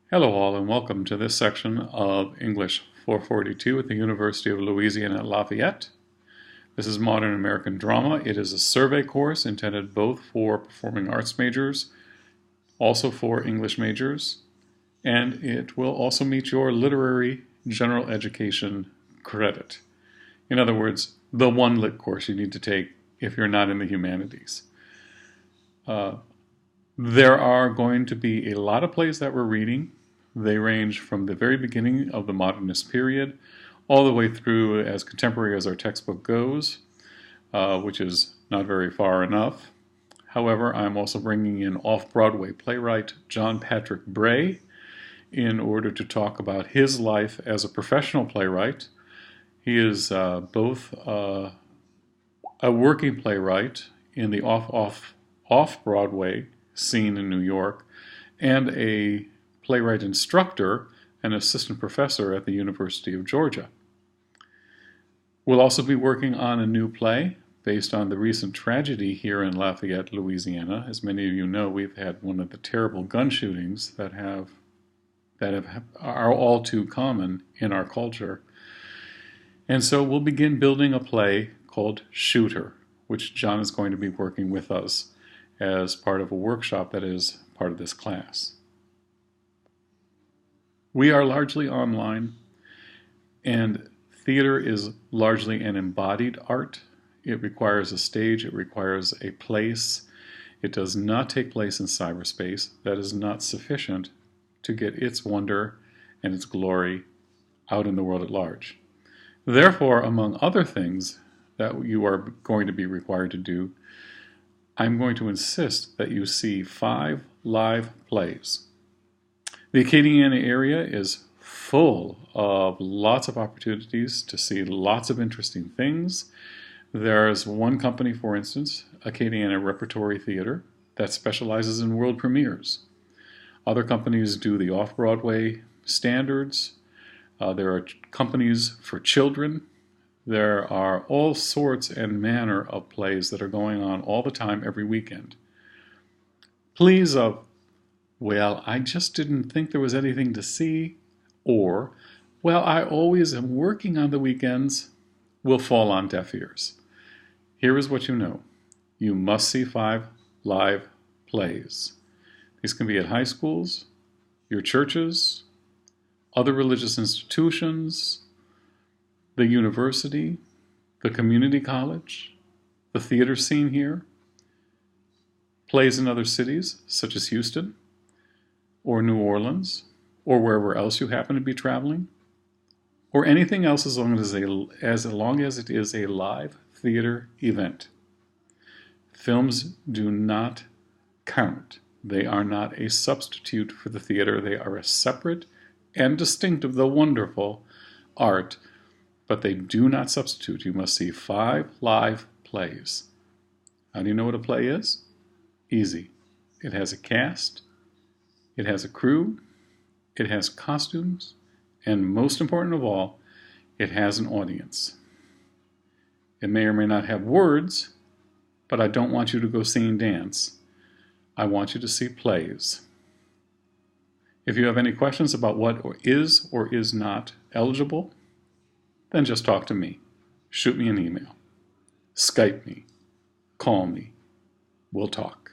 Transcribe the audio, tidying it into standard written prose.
Hello all and welcome to this section of English 442 at the University of Louisiana at Lafayette. This is Modern American Drama. It is a survey course intended both for performing arts majors, also for English majors, and it will also meet your literary general education credit. In other words, the one lit course you need to take if you're not in the humanities. There are going to be a lot of plays that we're reading. They range from the very beginning of the modernist period all the way through as contemporary as our textbook goes, which is not very far enough. However, I'm also bringing in off-Broadway playwright John Patrick Bray in order to talk about his life as a professional playwright. He is both a working playwright in the off-Broadway scene in New York and a playwright instructor and assistant professor at the University of Georgia. We'll also be working on a new play based on the recent tragedy here in Lafayette, Louisiana. As many of you know, we've had one of the terrible gun shootings that are all too common in our culture. And so we'll begin building a play called Shooter, which John is going to be working with us as part of a workshop that is part of this class. We are largely online, and theater is largely an embodied art. It requires a stage, it requires a place. It does not take place in cyberspace. That is not sufficient to get its wonder and its glory out in the world at large. Therefore, among other things that you are going to be required to do, I'm going to insist that you see 5 live plays. The Acadiana area is full of lots of opportunities to see lots of interesting things. There's one company, for instance, Acadiana Repertory Theater, that specializes in world premieres. Other companies do the off-Broadway standards. There are companies for children. There are all sorts and manner of plays that are going on all the time, every weekend. Please, well, I just didn't think there was anything to see, or, well, I always am working on the weekends, will fall on deaf ears. Here is what you know. You must see 5 live plays. These can be at high schools, your churches, other religious institutions, the university, the community college, the theater scene here, plays in other cities such as Houston or New Orleans or wherever else you happen to be traveling, or anything else as long as it is a live theater event. Films do not count. They are not a substitute for the theater. They are a separate and distinctive, though wonderful, art, but they do not substitute. You must see 5 live plays. How do you know what a play is? Easy. It has a cast, it has a crew, it has costumes, and most important of all, it has an audience. It may or may not have words, but I don't want you to go see and dance. I want you to see plays. If you have any questions about what is or is not eligible, then just talk to me. Shoot me an email. Skype me. Call me. We'll talk.